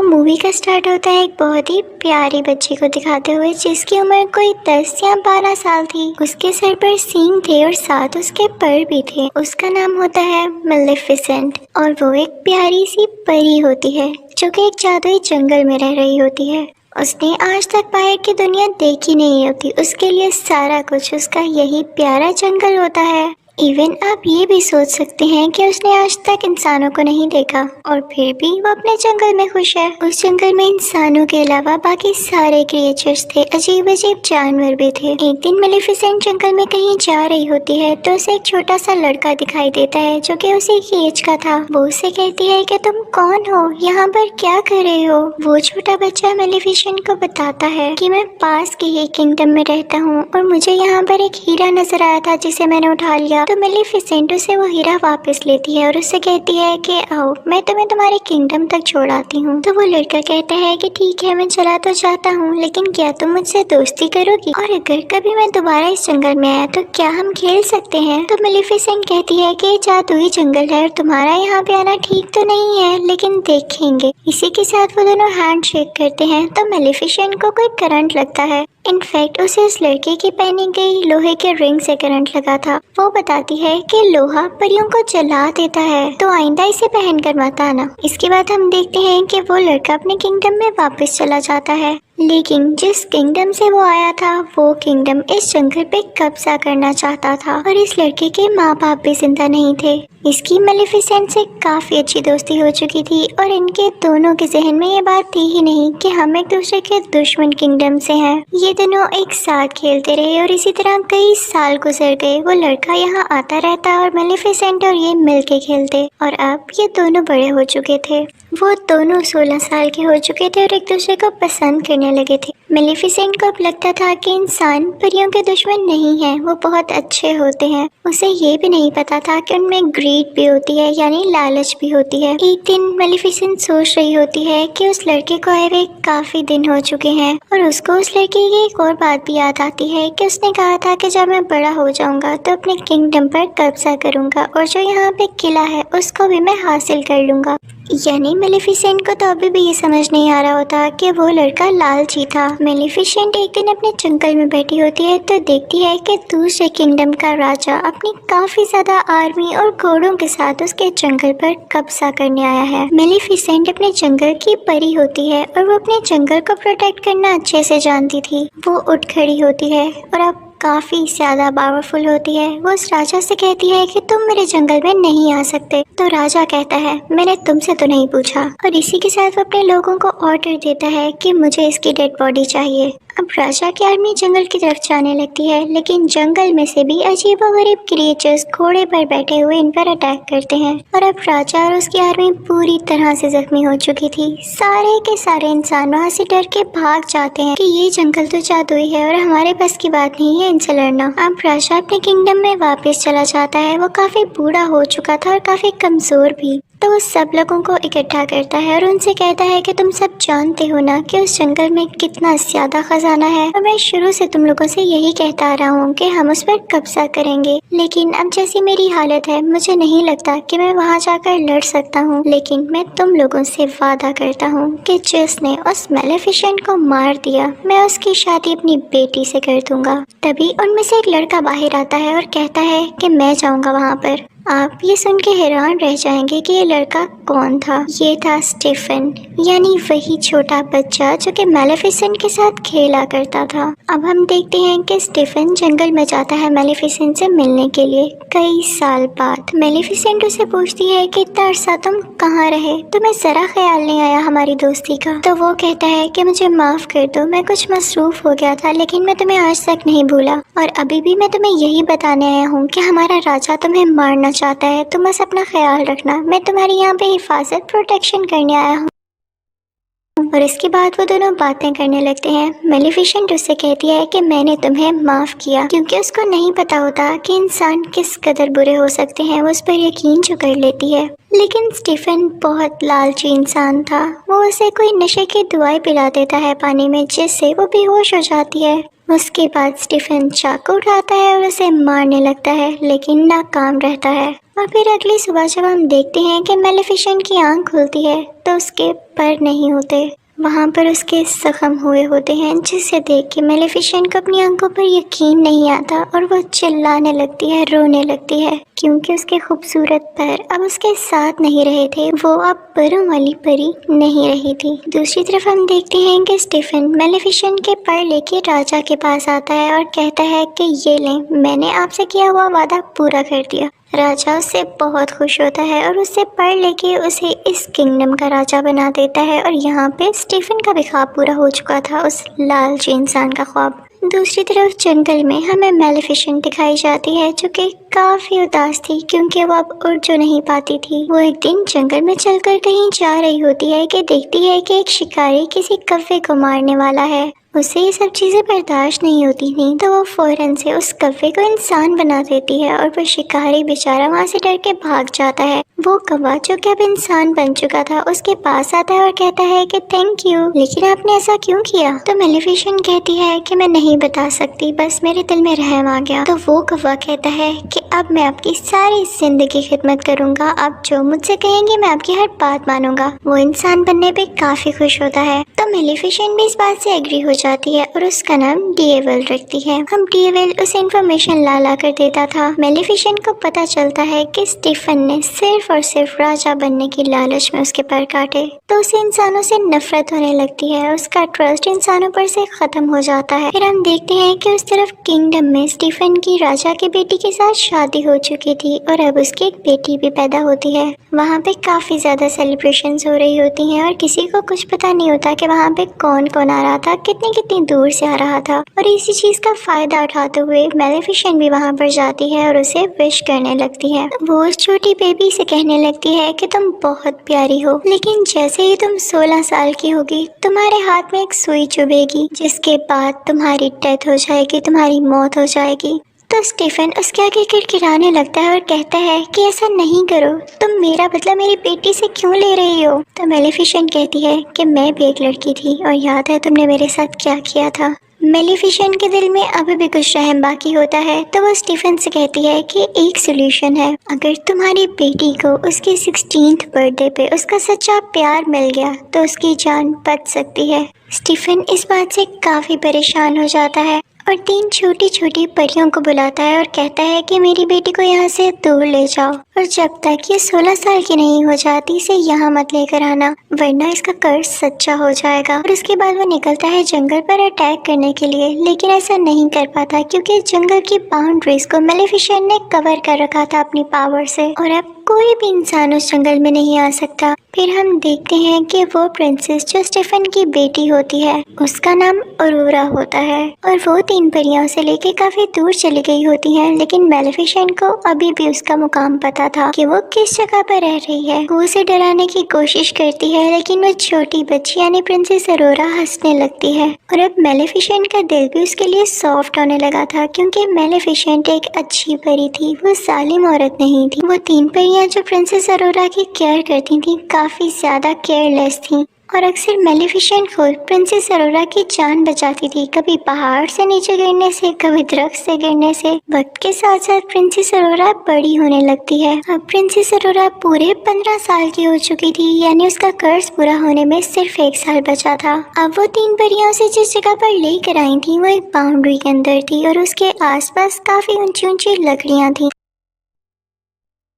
तो मूवी का स्टार्ट होता है एक बहुत ही प्यारी बच्ची को दिखाते हुए जिसकी उम्र कोई 10 या 12 साल थी। उसके सर पर सींग थे और साथ उसके पर भी थे। उसका नाम होता है मेलेफिसेंट और वो एक प्यारी सी परी होती है जो कि एक जादुई जंगल में रह रही होती है। उसने आज तक बाहर की दुनिया देखी नहीं होती। उसके लिए सारा कुछ उसका यही प्यारा जंगल होता है। इवन आप ये भी सोच सकते हैं कि उसने आज तक इंसानों को नहीं देखा और फिर भी वो अपने जंगल में खुश है। उस जंगल में इंसानों के अलावा बाकी सारे क्रिएचर्स थे, अजीब अजीब जानवर भी थे। एक दिन मेलेफिसेंट जंगल में कहीं जा रही होती है तो उसे एक छोटा सा लड़का दिखाई देता है जो कि उसी की एज का था। वो उसे कहती है कि तुम कौन हो, यहाँ पर क्या कर रहे हो। वो छोटा बच्चा मेलेफिसेंट को बताता है कि मैं पास के ही किंगडम में रहता हूँ और मुझे यहाँ पर एक हीरा नजर आया था जिसे मैंने उठा लिया। तो मेलेफिसेंट उसे वो हीरा वापस लेती है और उससे कहती है कि आओ मैं तुम्हें तुम्हारे किंगडम तक छोड़ाती हूँ। तो वो लड़का कहता है कि ठीक है मैं चला तो जाता हूँ, लेकिन क्या तुम मुझसे दोस्ती करोगी, और अगर कभी मैं दोबारा इस जंगल में आया तो क्या हम खेल सकते हैं। तो मेलेफिसेंट कहती है कि जादुई जंगल है और तुम्हारा यहाँ पे आना ठीक तो नहीं है, लेकिन देखेंगे। इसी के साथ वो दोनों हैंड शेक करते हैं तो मेलेफिसेंट को कोई करंट लगता है। इनफैक्ट उसे उस लड़के की पहनी गई लोहे के रिंग से करंट लगा था। वो बताती है कि लोहा परियों को जला देता है, तो आइंदा इसे पहनकर मत आना। इसके बाद हम देखते हैं कि वो लड़का अपने किंगडम में वापस चला जाता है, लेकिन जिस किंगडम से वो आया था वो किंगडम इस जंगल पे कब्जा करना चाहता था और इस लड़के के माँ बाप भी जिंदा नहीं थे। इसकी मेलेफिसेंट से काफी अच्छी दोस्ती हो चुकी थी और इनके दोनों के जहन में ये बात थी ही नहीं कि हम एक दूसरे के दुश्मन किंगडम से हैं। ये दोनों एक साथ खेलते रहे और इसी तरह कई साल गुजर गए। वो लड़का यहाँ आता रहता और मेलेफिसेंट और ये मिलके खेलते और अब ये दोनों बड़े हो चुके थे। वो दोनों 16 साल के हो चुके थे और एक दूसरे को पसंद करने लगे थे। मेलेफिसेंट को अब लगता था कि इंसान परियों के दुश्मन नहीं है, वो बहुत अच्छे होते हैं। उसे ये भी नहीं पता था कि उनमें ग्रीड भी होती है, यानी लालच भी होती है। एक दिन मेलेफिसेंट सोच रही होती है कि उस लड़के को आए हुए काफी दिन हो चुके हैं और उसको उस लड़के की एक और बात भी याद आती है कि उसने कहा था कि जब मैं बड़ा हो जाऊंगा तो अपने किंगडम पर कब्जा करूंगा और जो यहाँ पे किला है उसको भी मैं हासिल कर लूंगा। यानी मेलेफिसेंट को तो अभी भी ये समझ नहीं आ रहा होता कि वो लड़का लालची था। मेलेफिसेंट एक दिन अपने जंगल में बैठी होती है तो देखती है कि दूसरे किंगडम का राजा अपनी काफी ज्यादा आर्मी और घोड़ों के साथ उसके जंगल पर कब्जा करने आया है। मेलेफिसेंट अपने जंगल की परी होती है और वो अपने जंगल को प्रोटेक्ट करना अच्छे से जानती थी। वो उठ खड़ी होती है और अब काफी ज्यादा पावरफुल होती है। वो उस राजा से कहती है कि तुम मेरे जंगल में नहीं आ सकते। तो राजा कहता है मैंने तुमसे तो नहीं पूछा, और इसी के साथ वो अपने लोगों को ऑर्डर देता है कि मुझे इसकी डेड बॉडी चाहिए। अब राजा की आर्मी जंगल की तरफ जाने लगती है, लेकिन जंगल में से भी अजीबोगरीब क्रिएचर्स घोड़े पर बैठे हुए इन पर अटैक करते हैं और अब राजा और उसकी आर्मी पूरी तरह से जख्मी हो चुकी थी। सारे के सारे इंसान वहाँ से डर के भाग जाते हैं कि ये जंगल तो जादुई है और हमारे बस की बात नहीं है इनसे लड़ना। अब राजा अपने किंगडम में वापस चला जाता है। वो काफी बूढ़ा हो चुका था और काफी कमजोर भी। तो वो सब लोगों को इकट्ठा करता है और उनसे कहता है कि तुम सब जानते हो ना कि उस जंगल में कितना ज्यादा खजाना है, और मैं शुरू से तुम लोगों से यही कहता आ रहा हूँ कि हम उस पर कब्जा करेंगे। लेकिन अब जैसी मेरी हालत है मुझे नहीं लगता कि मैं वहाँ जाकर लड़ सकता हूँ, लेकिन मैं तुम लोगों से वादा करता हूँ कि जिसने उस मेलेफिसेंट को मार दिया मैं उसकी शादी अपनी बेटी से कर दूंगा। तभी उनमें से एक लड़का बाहर आता है और कहता है कि मैं जाऊंगा वहाँ पर। आप ये सुन के हैरान रह जाएंगे कि ये लड़का कौन था। ये था स्टीफन, यानी वही छोटा बच्चा जो कि मेलेफिसेंट के साथ खेला करता था। अब हम देखते हैं कि स्टीफन जंगल में जाता है मेलेफिसेंट से मिलने के लिए कई साल बाद। मेलेफिसेंट उसे पूछती है कि इतना अरसा तुम कहाँ रहे, तुम्हें जरा ख्याल नहीं आया हमारी दोस्ती का। तो वो कहता है कि मुझे माफ कर दो, मैं कुछ मसरूफ हो गया था, लेकिन मैं तुम्हें आज तक नहीं भूला और अभी भी मैं तुम्हें यही बताने आया हूँ कि हमारा राजा तुम्हें मारना चाहता है। तुम बस अपना ख्याल रखना, मैं तुम्हारी यहाँ पे हिफाजत प्रोटेक्शन करने आया हूँ। और इसके बाद वो दोनों बातें करने लगते हैं। मेलेफिसेंट उससे कहती है कि मैंने तुम्हें माफ किया, क्योंकि उसको नहीं पता होता कि इंसान किस कदर बुरे हो सकते हैं। वो उस पर यकीन जो कर लेती है। लेकिन स्टीफन बहुत लालची इंसान था। वो उसे कोई नशे की दवाई पिला देता है पानी में, जिससे वो बेहोश हो जाती है। उसके बाद स्टीफन चाकू उठाता है और उसे मारने लगता है, लेकिन नाकाम रहता है और फिर अगली सुबह जब हम देखते हैं कि मेलेफिसेंट की आंख खुलती है तो उसके पर नहीं होते, वहाँ पर उसके जख्म हुए होते हैं, जिसे देख के मेलेफिसेंट को अपनी आंखों पर यकीन नहीं आता और वो चिल्लाने लगती है, रोने लगती है, क्योंकि उसके खूबसूरत पैर अब उसके साथ नहीं रहे थे, वो अब परों वाली परी नहीं रही थी। दूसरी तरफ हम देखते हैं कि स्टीफन मेलेफिसेंट के पर लेके राजा के पास आता है और कहता है कि ये लें, मैंने आपसे किया हुआ वादा पूरा कर दिया। राजा उससे बहुत खुश होता है और उससे पर लेके उसे इस किंगडम का राजा बना देता है। और यहाँ पे स्टीफन का भी ख्वाब पूरा हो चुका था, उस लालची इंसान का ख्वाब। दूसरी तरफ जंगल में हमें मेलेफिसेंट दिखाई जाती है, जो कि काफी उदास थी क्योंकि वो अब उड़ जो नहीं पाती थी। वो एक दिन जंगल में चलकर कहीं जा रही होती है कि देखती है कि एक शिकारी किसी कौवे को मारने वाला है। उसे ये सब चीजें बर्दाश्त नहीं होती थी, तो वो फौरन से उस कौवे को इंसान बना देती है और वो शिकारी बेचारा वहाँ से डर के भाग जाता है। वो कौवा जो कि अब इंसान बन चुका था उसके पास आता है और कहता है कि थैंक यू, लेकिन आपने ऐसा क्यों किया? तो मेलेफिसेंट कहती है कि मैं नहीं बता सकती, बस मेरे दिल में रहम आ गया। तो वो कौवा कहता है कि अब मैं आपकी सारी जिंदगी खिदमत करूंगा, आप जो मुझसे कहेंगे मैं आपकी हर बात मानूंगा। वो इंसान बनने पे काफी खुश होता है। तो मेलेफिसेंट भी इस बात से एग्री हो जाती है और उसका नाम डीएवल रखती है। हम डीएवल उसे इन्फॉर्मेशन ला कर देता था। मेलेफिसेंट को पता चलता है कि स्टीफन ने सिर्फ और सिर्फ राजा बनने की लालच में उसके पर काटे, तो उसे इंसानों से नफरत होने लगती है, उसका ट्रस्ट इंसानों पर से खत्म हो जाता है। फिर हम देखते हैं कि उस तरफ किंगडम में स्टीफन की राजा की बेटी के साथ शादी हो चुकी थी और अब उसकी एक बेटी भी पैदा होती है। वहाँ पे काफी ज्यादा सेलिब्रेशंस हो रही होती हैं और किसी को कुछ पता नहीं होता कि वहाँ पे कौन कौन आ रहा था, कितनी कितनी दूर से आ रहा था। और इसी चीज का फायदा उठाते हुए मेलेफिसेंट भी वहाँ पर जाती है और उसे विश करने लगती है। वो उस छोटी बेबी से कहने लगती है कि तुम बहुत प्यारी हो, लेकिन जैसे ही तुम 16 साल की होगी तुम्हारे हाथ में एक सुई चुभेगी, जिसके बाद तुम्हारी डेथ हो जाएगी, तुम्हारी मौत हो जाएगी। तो स्टीफन उसके आगे किरकिराने लगता है और कहता है कि ऐसा नहीं करो, तुम मेरा बदला मेरी बेटी से क्यों ले रही हो? तो मेलेफिसेंट कहती है कि मैं भी एक लड़की थी और याद है तुमने मेरे साथ क्या किया था। मेलेफिसेंट के दिल में अभी भी कुछ रहम बाकी होता है, तो वो स्टीफन से कहती है कि एक सोल्यूशन है, अगर तुम्हारी बेटी को उसके 16th बर्थडे पे उसका सच्चा प्यार मिल गया तो उसकी जान बच सकती है। स्टीफन इस बात से काफी परेशान हो जाता है और 3 छोटी छोटी परियों को बुलाता है और कहता है कि मेरी बेटी को यहाँ से दूर ले जाओ और जब तक ये 16 साल की नहीं हो जाती इसे यहाँ मत लेकर आना, वरना इसका कर्ज सच्चा हो जाएगा। और उसके बाद वो निकलता है जंगल पर अटैक करने के लिए, लेकिन ऐसा नहीं कर पाता क्योंकि जंगल की बाउंड्रीज को मेलेफिसेंट ने कवर कर रखा था अपनी पावर से और अब कोई भी इंसान उस जंगल में नहीं आ सकता। फिर हम देखते हैं कि वो प्रिंसेस जो स्टीफन की बेटी होती है उसका नाम अरोरा होता है और वो 3 परियों से लेके काफी दूर चली गई होती हैं, लेकिन मेलेफिसेंट को अभी भी उसका मुकाम पता था कि वो किस जगह पर रह रही है। वो उसे डराने की कोशिश करती है, लेकिन वो छोटी बच्ची यानी प्रिंसेस अरोरा हंसने लगती है और अब मेलेफिसेंट का दिल भी उसके लिए सॉफ्ट होने लगा था, क्योंकि मेलेफिसेंट एक अच्छी परी थी, वो जालिम औरत नहीं थी। वो 3 परियां जो प्रिंसेस अरोरा की केयर करती थी काफी ज्यादा केयरलेस थी और अक्सर मेलेफिसेंट खुद प्रिंसेस अरोरा की जान बचाती थी, कभी पहाड़ से नीचे गिरने से, कभी दरख्त से गिरने से। वक्त के साथ साथ प्रिंसेस अरोरा बड़ी होने लगती है। अब प्रिंसेस अरोरा पूरे 15 साल की हो चुकी थी, यानी उसका कर्ज पूरा होने में सिर्फ 1 साल बचा था। अब वो 3 परियों से जिस जगह पर लेकर आई थी वो एक बाउंड्री के अंदर थी और उसके आसपास काफी ऊंची ऊंची लकड़ियां थी।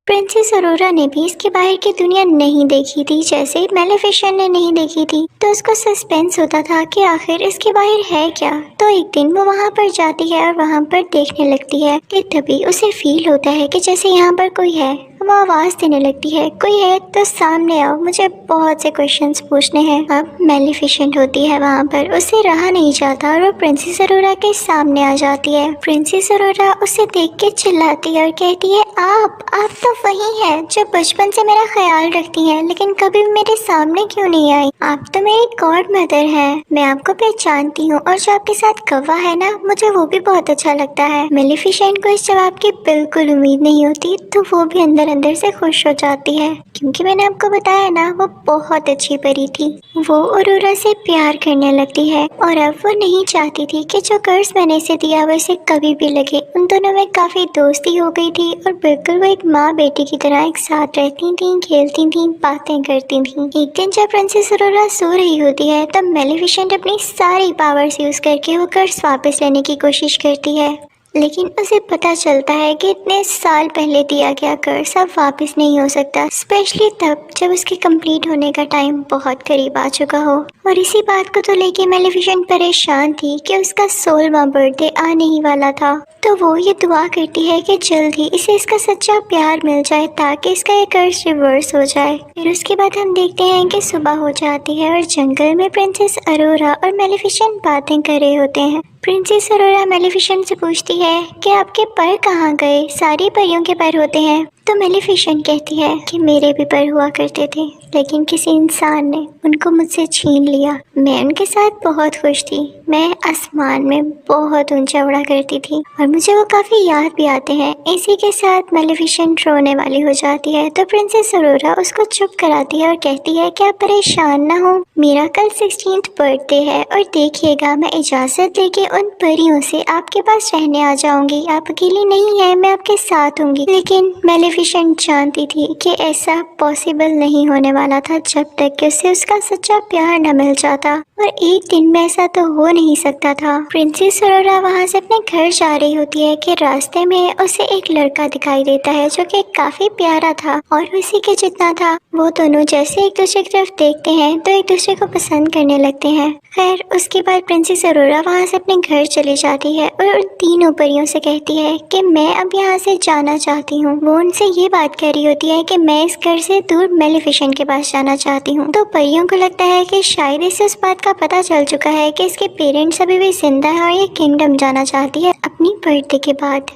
प्रिंसेस अरोरा ने भी इसके बाहर की दुनिया नहीं देखी थी, जैसे मेलेफिसेंट ने नहीं देखी थी, तो उसको सस्पेंस होता था कि आखिर इसके बाहर है क्या। तो एक दिन वो वहाँ पर जाती है और वहाँ पर देखने लगती है कि तभी उसे फील होता है कि जैसे यहाँ पर कोई है। वो आवाज देने लगती है, कोई है तो सामने आओ, मुझे बहुत से क्वेश्चंस पूछने हैं। अब मेलेफिसेंट होती है वहाँ पर, उसे रहा नहीं जाता और वो प्रिंसेस अरोरा के सामने आ जाती है। प्रिंसेस अरोरा उसे देख के चिल्लाती है और कहती है, आप तो वही है जो बचपन से मेरा ख्याल रखती हैं, लेकिन कभी भी मेरे सामने क्यों नहीं आई? आप तो मेरी गॉड मदर हैं, मैं आपको पहचानती हूँ और जो आपके साथ कौवा है ना, मुझे वो भी बहुत अच्छा लगता है। मेलेफिसेंट को इस जवाब की बिल्कुल उम्मीद नहीं होती, तो वो भी अंदर अंदर से खुश हो जाती है, क्योंकि मैंने आपको बताया ना वो बहुत अच्छी परी थी। वो अरोरा से प्यार करने लगती है और अब वो नहीं चाहती थी कि जो कर्ज मैंने इसे दिया वो इसे कभी भी लगे। उन दोनों में काफी दोस्ती हो गई थी और बिल्कुल वो एक माँ बेटी की तरह एक साथ रहती थी, खेलती थी, बातें करती थी। एक दिन जब प्रिंसेस अरोरा सो रही होती है तब मेलेफिसेंट अपनी सारी पावर्स यूज करके वो कर्ज वापस लेने की कोशिश करती है, लेकिन उसे पता चलता है कि इतने साल पहले दिया गया कर्ज अब वापस नहीं हो सकता, स्पेशली तब जब उसके कंप्लीट होने का टाइम बहुत करीब आ चुका हो। और इसी बात को तो लेके मेलेफिसेंट परेशान थी कि उसका 16वां बर्थडे आने ही वाला था। तो वो ये दुआ करती है कि जल्द ही इसे इसका सच्चा प्यार मिल जाए ताकि इसका ये कर्ज रिवर्स हो जाए। फिर उसके बाद हम देखते हैं कि सुबह हो जाती है और जंगल में प्रिंसेस अरोरा और मेलेफिसेंट बातें कर रहे होते हैं। प्रिंसेस अरोरा मेलेफिसेंट से पूछती है कि आपके पर कहाँ गए, सारी परियों के पर होते हैं। तो मेलेफिसेंट कहती है कि मेरे भी पर हुआ करते थे, लेकिन किसी इंसान ने उनको मुझसे छीन लिया। मैं उनके साथ बहुत खुश थी, मैं आसमान में बहुत ऊंचा उड़ा करती थी और मुझे वो काफ़ी याद भी आते हैं। इसी के साथ मेलेफिसेंट रोने वाली हो जाती है तो प्रिंसेस अरोरा उसको चुप कराती है और कहती है कि आप परेशान ना हो, मेरा कल 16th बर्थडे है और देखिएगा मैं इजाज़त लेके उन परियों से आपके पास रहने आ जाऊंगी। आप अकेली नहीं है, मैं आपके साथ होंगी। लेकिन मेलेफिसेंट जानती थी कि ऐसा पॉसिबल नहीं होने वाला था जब तक कि उसे उसका सच्चा प्यार न मिल जाता, और एक दिन में ऐसा तो हो नहीं सकता था। प्रिंसेस अरोरा वहाँ से अपने घर जा रही होती है कि रास्ते में उसे एक लड़का दिखाई देता है जो कि काफी प्यारा था और उसी के जितना था। वो दोनों जैसे एक दूसरे की तरफ देखते हैं तो एक दूसरे को पसंद करने लगते हैं। खैर उसके बाद प्रिंसेस अरोरा वहाँ से अपने घर चली जाती है और उन तीनों परियों से कहती है कि मैं अब यहाँ से जाना चाहती हूँ। वो उनसे ये बात कह रही होती है कि मैं इस घर से दूर मेलेफिसेंट के पास जाना चाहती हूँ। तो परियों को लगता है कि शायद इसे उस बात का पता चल चुका है कि इसके पेरेंट्स अभी भी जिंदा हैं और ये किंगडम जाना चाहती है अपनी बर्थडे के बाद।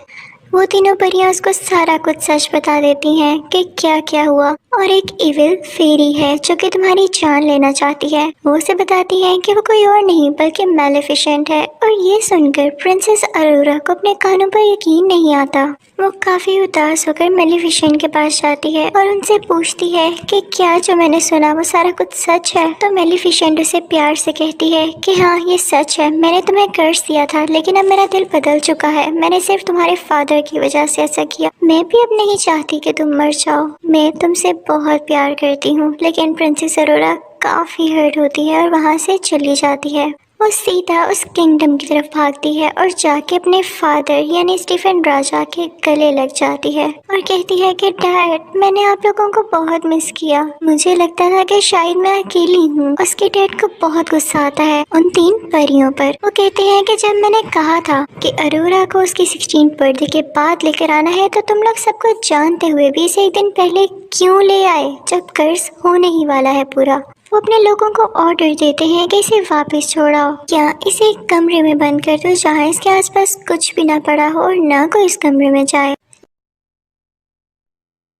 वो तीनों परियां उसको सारा कुछ सच बता देती हैं कि क्या क्या हुआ, और एक इविल फेरी है जो कि तुम्हारी जान लेना चाहती है। वो उसे बताती है कि वो कोई और नहीं बल्कि मेलेफिसेंट है। और ये सुनकर प्रिंसेस अरोरा को अपने कानों पर यकीन नहीं आता। वो काफी उदास होकर मेलेफिसेंट के पास जाती है और उनसे पूछती है कि क्या जो मैंने सुना वो सारा कुछ सच है। तो मेलेफिसेंट उसे प्यार से कहती है कि हाँ ये सच है, मैंने तुम्हें कर्ज दिया था लेकिन अब मेरा दिल बदल चुका है, मैंने सिर्फ तुम्हारे फादर की वजह से ऐसा किया। मैं भी अब नहीं चाहती कि तुम मर जाओ, मैं तुमसे बहुत प्यार करती हूँ। लेकिन प्रिंसेस अरोरा काफी हर्ट होती है और वहाँ से चली जाती है। वो सीधा उस किंगडम की तरफ भागती है और जाके अपने फादर यानी स्टीफन राजा के गले लग जाती है और कहती है कि डैड मैंने आप लोगों को बहुत मिस किया, मुझे लगता था कि शायद मैं अकेली हूँ। उसके डैड को बहुत गुस्सा आता है उन तीन परियों पर। वो कहते हैं कि जब मैंने कहा था कि अरोरा को उसकी 16th बर्थडे के बाद लेकर आना है तो तुम लोग सब कुछ जानते हुए भी इसे एक दिन पहले क्यों ले आए जब कर्ज होने ही वाला है पूरा। वो अपने लोगों को ऑर्डर देते हैं कि इसे वापस छोड़ाओ, क्या इसे एक कमरे में बंद कर दो जहाँ इसके आसपास कुछ भी ना पड़ा हो और ना कोई इस कमरे में जाए।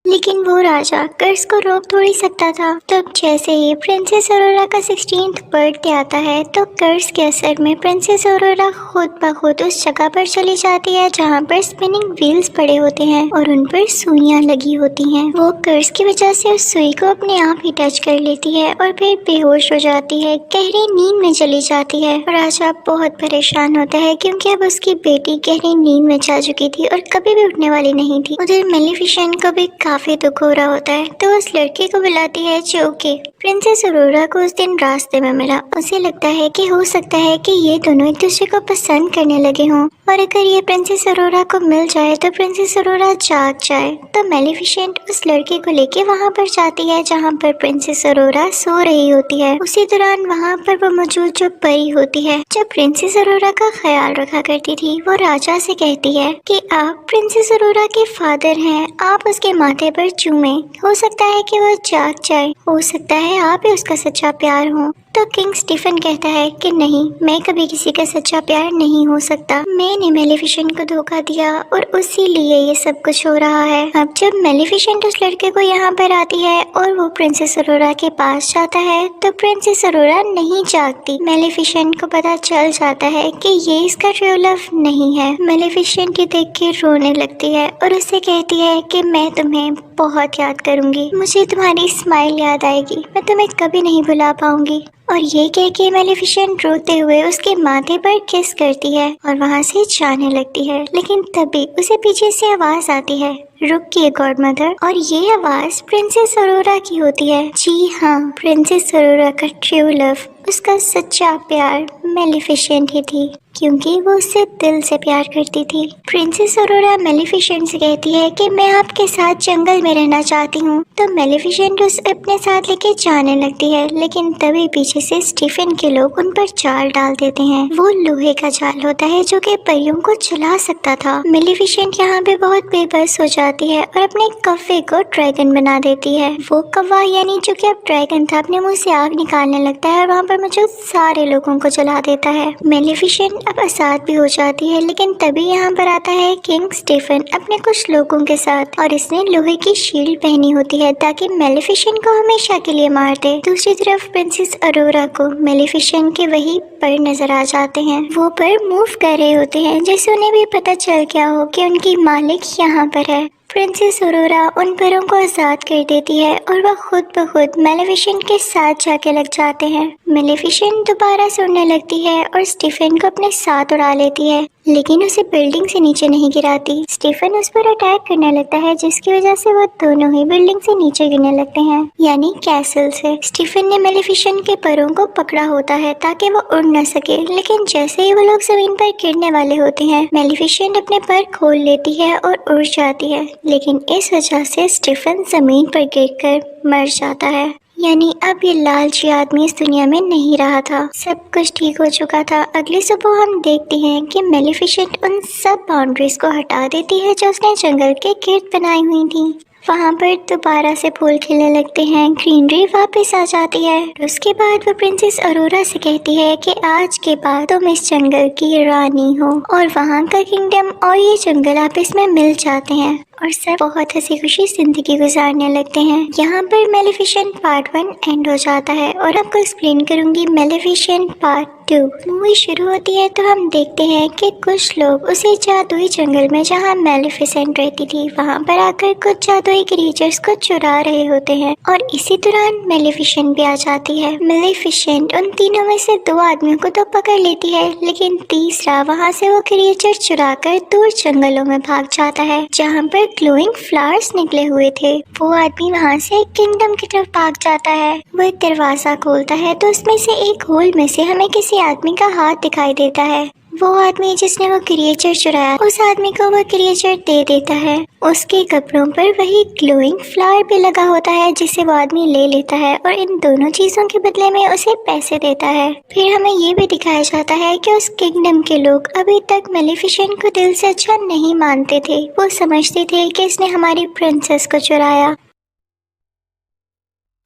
लेकिन वो राजा कर्ज को रोक थोड़ी सकता था। तब जैसे ही प्रिंसेस अरोरा का 16th बर्थडे आता है तो कर्ज के असर में प्रिंसेस अरोरा खुद ब खुद उस जगह पर चली जाती है जहाँ पर स्पिनिंग व्हील्स पड़े होते हैं और उन पर सुइयां लगी होती हैं। वो कर्ज की वजह से उस सुई को अपने आप ही टच कर लेती है और फिर बेहोश हो जाती है, गहरी नींद में चली जाती है। राजा बहुत परेशान होता है क्योंकि अब उसकी बेटी गहरी नींद में जा चुकी थी और कभी भी उठने वाली नहीं थी। उधर मेलेफिसेंट को भी काफी दुख हो रहा होता है तो उस लड़के को बुलाती है जो कि प्रिंसेस अरोरा को उस दिन रास्ते में मिला। उसे लगता है कि हो सकता है कि ये दोनों एक दूसरे को पसंद करने लगे हों और अगर ये प्रिंसेस अरोरा को मिल जाए तो प्रिंसेस अरोरा जाग जाए। तो मेलेफिसेंट उस लड़के को लेके वहाँ पर जाती है जहाँ पर प्रिंसेस अरोरा सो रही होती है। उसी दौरान वहाँ पर वो मौजूद जो परी होती है जो प्रिंसेस अरोरा का ख्याल रखा करती थी वो राजा से कहती है कि आप प्रिंसेस अरोरा के फादर हैं, आप उसके माथे पर चूमे, हो सकता है कि वो जाग जाए, हो सकता है आप ही उसका सच्चा प्यार हो। तो किंग स्टीफन कहता है कि नहीं, मैं कभी किसी का सच्चा प्यार नहीं हो सकता, मैंने मेलेफिसेंट को धोखा दिया और उसी लिए ये सब कुछ हो रहा है। अब जब मेलेफिसेंट उस लड़के को यहाँ पर आती है और वो प्रिंसेस अरोरा के पास जाता है तो प्रिंसेस अरोरा नहीं जागती। मेलेफिसेंट को पता चल जाता है कि ये इसका ट्रू लव नहीं है। मेलेफिसेंट ये देख के रोने लगती है और उससे कहती है कि मैं तुम्हें बहुत याद करूंगी, मुझे तुम्हारी स्माइल याद आएगी, मैं तुम्हें कभी नहीं भुला पाऊंगी। और ये कह के मेलेफिसेंट रोते हुए उसके माथे पर किस करती है और वहाँ से जाने लगती है। लेकिन तभी उसे पीछे से आवाज आती है, रुकिए गॉड मदर। और ये आवाज प्रिंसेस अरोरा की होती है। जी हाँ, प्रिंसेस अरोरा का ट्रू लव, उसका सच्चा प्यार मेलेफिसेंट ही थी, क्योंकि वो उससे दिल से प्यार करती थी। प्रिंसेस अरोरा मेलेफिसेंट से कहती है कि मैं आपके साथ जंगल में रहना चाहती हूँ। तो मेलेफिसेंट उसे अपने साथ लेके जाने लगती है, लेकिन तभी पीछे से स्टीफन के लोग उन पर जाल डाल देते हैं। वो लोहे का जाल होता है जो कि परियों को जला सकता था। मेलेफिसेंट यहाँ पे बहुत बेबस हो जाती है और अपने कव्वे को ड्रैगन बना देती है। वो कौवा यानी जो कि अब ड्रैगन था अपने मुंह से आग निकालने लगता है और वहाँ पर मौजूद सारे लोगों को जला देता है। मेलेफिसेंट अब आजाद भी हो जाती है, लेकिन तभी यहाँ पर आता है किंग स्टीफन अपने कुछ लोगों के साथ और इसने लोहे की शील्ड पहनी होती है ताकि मेलेफिसेंट को हमेशा के लिए मार दे। दूसरी तरफ प्रिंसेस अरोरा को मेलेफिसेंट के वही पर नजर आ जाते हैं। वो पर मूव कर रहे होते हैं जैसे उन्हें भी पता चल गया हो कि उनकी मालिक यहाँ पर है। प्रिंसेस अरोरा उन परों को आजाद कर देती है और वह खुद ब खुद मेलेफिसेंट के साथ जाके लग जाते हैं। मेलेफिसेंट दोबारा से उड़ने लगती है और स्टीफन को अपने साथ उड़ा लेती है, लेकिन उसे बिल्डिंग से नीचे नहीं गिराती। स्टीफन उस पर अटैक करने लगता है जिसकी वजह से वो दोनों ही बिल्डिंग से नीचे गिरने लगते हैं, यानी कैसल से। स्टीफन ने मेलेफिसेंट के परों को पकड़ा होता है ताकि वो उड़ न सके, लेकिन जैसे ही वो लोग जमीन पर गिरने वाले होते हैं मेलेफिसेंट अपने पर खोल लेती है और उड़ जाती है, लेकिन इस वजह से स्टीफन जमीन पर गिरकर मर जाता है। यानी अब ये लालची आदमी इस दुनिया में नहीं रहा था, सब कुछ ठीक हो चुका था। अगली सुबह हम देखते हैं कि मेलेफिसेंट उन सब बाउंड्रीज को हटा देती है जो उसने जंगल के गिर्द बनाई हुई थी। वहाँ पर दोबारा से फूल खिलने लगते हैं, ग्रीनरी वापस आ जाती है। उसके बाद वो प्रिंसेस अरोरा से कहती है कि आज के बाद तुम इस जंगल की रानी हो, और वहाँ का किंगडम और ये जंगल आपस में मिल जाते हैं और सब बहुत हंसी खुशी जिंदगी गुजारने लगते हैं। यहाँ पर मेलेफिसेंट पार्ट 1 एंड हो जाता है और आपको एक्सप्लेन करूंगी मेलेफिसेंट पार्ट 2। मूवी शुरू होती है तो हम देखते हैं कि कुछ लोग उसी जादुई जंगल में जहाँ मेलेफिसेंट रहती थी वहाँ पर आकर कुछ जादुई क्रीचर्स को चुरा रहे होते हैं और इसी दौरान मेलेफिसेंट भी आ जाती है। मेलेफिसेंट उन तीनों में से 2 आदमियों को तो पकड़ लेती है, लेकिन तीसरा वहाँ से वो क्रीचर चुरा कर दूर जंगलों में भाग जाता है जहाँ पर ग्लोइंग फ्लावर्स निकले हुए थे। वो आदमी वहाँ से किंगडम की तरफ भाग जाता है। वो एक दरवाजा खोलता है तो उसमें से एक होल में से हमें किसी आदमी का हाथ दिखाई देता है। वो आदमी जिसने वो क्रिएचर चुराया उस आदमी को वो क्रिएचर दे देता है। उसके कपड़ों पर वही ग्लोइंग फ्लावर भी लगा होता है जिसे वो आदमी ले लेता है और इन दोनों चीजों के बदले में उसे पैसे देता है। फिर हमें ये भी दिखाया जाता है कि उस किंगडम के लोग अभी तक मेलेफिसेंट को दिल से अच्छा नहीं मानते थे। वो समझते थे कि इसने हमारी प्रिंसेस को चुराया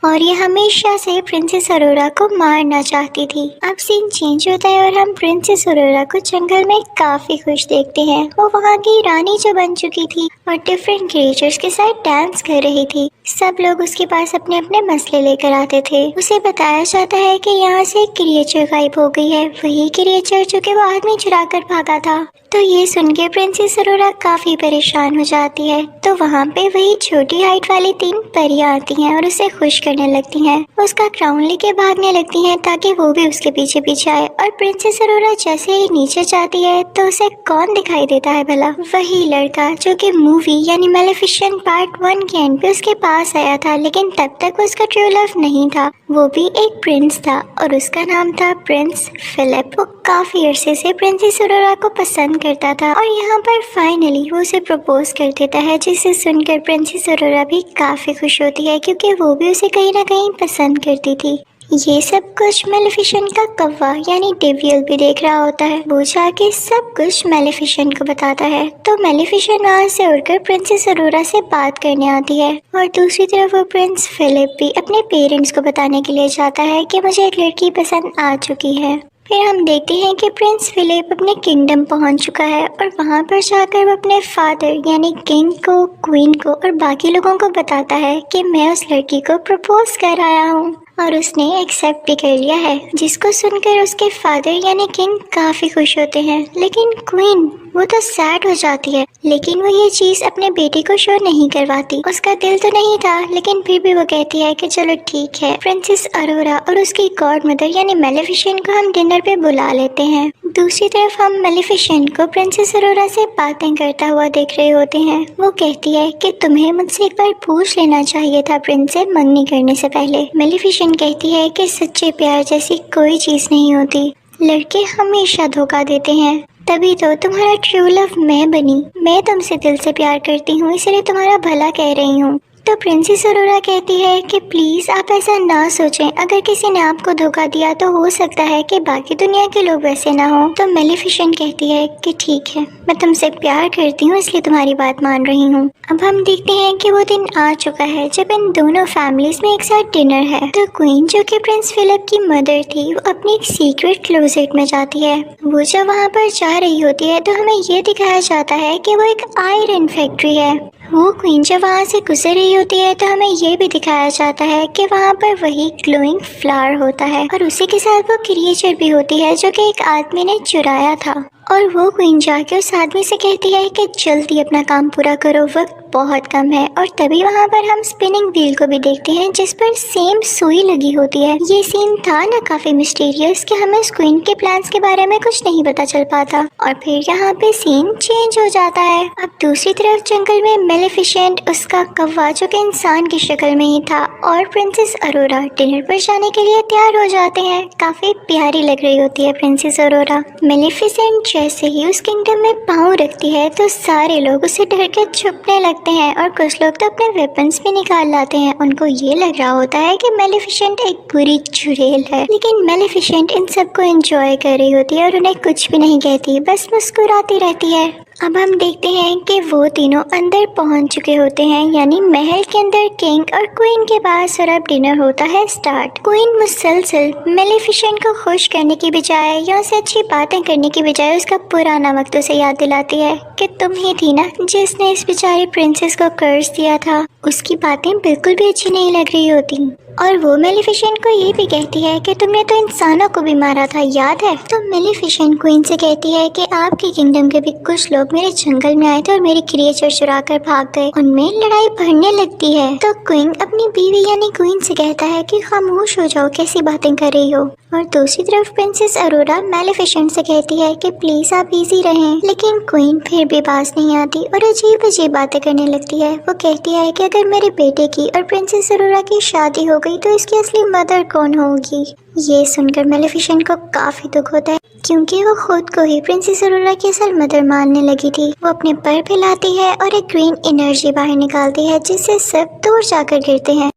और ये हमेशा से प्रिंसेस अरोरा को मारना चाहती थी। अब सीन चेंज होता है और हम प्रिंसेस अरोरा को जंगल में काफी खुश देखते हैं। वो वहाँ की रानी जो बन चुकी थी और डिफरेंट क्रिएचर्स के साथ डांस कर रही थी। सब लोग उसके पास अपने अपने मसले लेकर आते थे। उसे बताया जाता है कि यहाँ से क्रिएचर गायब हो गई है, वही क्रिएचर जो कि वो आदमी चुरा कर भागा था। तो ये सुन के प्रिंसेस अरोरा काफी परेशान हो जाती है। तो वहाँ पे वही छोटी हाइट वाली 3 परियां आती हैं और उसे खुश करने लगती हैं। उसका क्राउन लेके भागने लगती हैं ताकि वो भी उसके पीछे पीछे आए। और प्रिंसेस अरोरा जैसे ही नीचे जाती है तो उसे कौन दिखाई देता है भला? वही लड़का जो कि मूवी यानी मेलेफिसेंट पार्ट 1 के एंड पे उसके पास आया था, लेकिन तब तक उसका ट्रू लव नहीं था। वो भी एक प्रिंस था और उसका नाम था प्रिंस फिलिप। वो काफी अरसे से प्रिंसेस अरोरा को पसंद करता था और यहाँ पर फाइनली वो उसे प्रपोज कर देता है, जिसे सुनकर प्रिंसेस अरोरा भी काफी खुश होती है क्योंकि वो भी उसे कहीं ना कहीं पसंद करती थी। ये सब कुछ मेलेफिसेंट का कौवा यानी डेवियल भी देख रहा होता है। वो जाके सब कुछ मेलेफिसेंट को बताता है। तो मेलेफिसेंट वहाँ से उड़कर प्रिंसेस अरोरा से बात करने आती है और दूसरी तरफ वो प्रिंस फिलिप भी अपने पेरेंट्स को बताने के लिए जाता है कि मुझे एक लड़की पसंद आ चुकी है। फिर हम देखते हैं कि प्रिंस फिलिप अपने किंगडम पहुंच चुका है और वहां पर जाकर वो अपने फादर यानी किंग को, क्वीन को और बाकी लोगों को बताता है कि मैं उस लड़की को प्रपोज कर आया हूँ और उसने एक्सेप्ट भी कर लिया है, जिसको सुनकर उसके फादर यानी किंग काफी खुश होते हैं। लेकिन क्वीन वो तो सैड हो जाती है, लेकिन वो ये चीज अपने बेटे को शो नहीं करवाती। उसका दिल तो नहीं था, लेकिन फिर भी वो कहती है कि चलो ठीक है, प्रिंसेस अरोरा और उसकी गॉड मदर यानी मेलेफिसेंट को हम डिनर पे बुला लेते हैं। दूसरी तरफ हम मेलेफिसेंट को प्रिंसेस अरोरा से बातें करता हुआ देख रहे होते हैं। वो कहती है कि तुम्हें मुझसे एक बार पूछ लेना चाहिए था प्रिंस से मंगनी करने से पहले। मेलेफिसेंट कहती है कि सच्चे प्यार जैसी कोई चीज नहीं होती, लड़के हमेशा धोखा देते हैं, तभी तो तुम्हारा ट्रू लव मैं बनी। मैं तुमसे दिल से प्यार करती हूँ, इसलिए तुम्हारा भला कह रही हूँ। तो प्रिंसेस अरोरा कहती है कि प्लीज आप ऐसा ना सोचें, अगर किसी ने आपको धोखा दिया तो हो सकता है कि बाकी दुनिया के लोग वैसे ना हो। तो मेलेफिसेंट कहती है कि ठीक है, मैं तुमसे प्यार करती हूँ इसलिए तुम्हारी बात मान रही हूँ। अब हम देखते हैं कि वो दिन आ चुका है जब इन दोनों फैमिलीज में एक साथ डिनर है। तो क्वीन जो कि प्रिंस फिलिप की मदर थी, वो अपनी एक सीक्रेट क्लोजेट में जाती है। वो जब वहाँ पर जा रही होती है तो हमें ये दिखाया जाता है कि वो एक आयरन फैक्ट्री है। वो क्वीन जब वहाँ से गुजर रही होती है तो हमें ये भी दिखाया जाता है कि वहाँ पर वही ग्लोइंग फ्लावर होता है और उसी के साथ वो क्रिएचर भी होती है जो कि एक आदमी ने चुराया था। और वो क्वीन जाके उस आदमी से कहती है कि जल्दी अपना काम पूरा करो, वक्त बहुत कम है। और तभी वहाँ पर हम स्पिनिंग व्हील को भी देखते हैं जिस पर सेम सुई लगी होती है। ये सीन था ना काफी मिस्टीरियस कि हमें उस क्वीन के प्लान्स के बारे में कुछ नहीं पता चल पाता। और फिर यहाँ पे सीन चेंज हो जाता है। अब दूसरी तरफ जंगल में मेलेफिसेंट, उसका कौवा जो कि इंसान की शक्ल में ही था, और प्रिंसेस अरोरा डिनर पर जाने के लिए तैयार हो जाते हैं। काफी प्यारी लग रही होती है प्रिंसेस अरोरा। मेलेफिसेंट जैसे ही उस किंगडम में पाँव रखती है तो सारे लोग उसे डर के छुपने लगते हैं और कुछ लोग तो अपने वेपन्स भी निकाल लाते हैं। उनको ये लग रहा होता है कि मेलेफिसेंट एक बुरी चुड़ैल है, लेकिन मेलेफिसेंट इन सबको एंजॉय कर रही होती है और उन्हें कुछ भी नहीं कहती, बस मुस्कुराती रहती है। अब हम देखते हैं कि वो तीनों अंदर पहुंच चुके होते हैं, यानी महल के अंदर किंग और क्वीन के पास, और अब डिनर होता है स्टार्ट। क्वीन मुसलसल मेलेफिसेंट को खुश करने की बजाय या उसे अच्छी बातें करने की बजाय उसका पुराना वक्त उसे याद दिलाती है कि तुम ही थी ना जिसने इस बेचारी प्रिंसेस को कर्ज दिया था। उसकी बातें बिल्कुल भी अच्छी नहीं लग रही होती और वो मेलेफिसेंट को ये भी कहती है कि तुमने तो इंसानों को भी मारा था, याद है? तो मेलेफिसेंट क्वीन से कहती है कि आपके किंगडम के भी कुछ लोग मेरे जंगल में आए थे और मेरे क्रिएचर चुरा कर भाग गए, उनमें लड़ाई बढ़ने लगती है। तो क्वीन अपनी बीवी यानी क्वीन से कहता है कि खामोश हो जाओ, कैसी बातें कर रही हो। और दूसरी तरफ प्रिंसेस अरोरा मेलेफिसेंट से कहती है कि प्लीज आप इजी रहें, लेकिन क्वीन फिर भी पास नहीं आती और अजीब अजीब बातें करने लगती है। वो कहती है कि अगर मेरे बेटे की और प्रिंसेस अरोरा की शादी हो गई तो इसकी असली मदर कौन होगी। ये सुनकर मेलेफिसेंट को काफी दुख होता है क्योंकि वो खुद को ही प्रिंसेस अरोरा की असल मदर मानने लगी थी। वो अपने पर फैलाती है और एक ग्रीन एनर्जी बाहर निकालती है जिससे सब दूर जाकर गिरते हैं।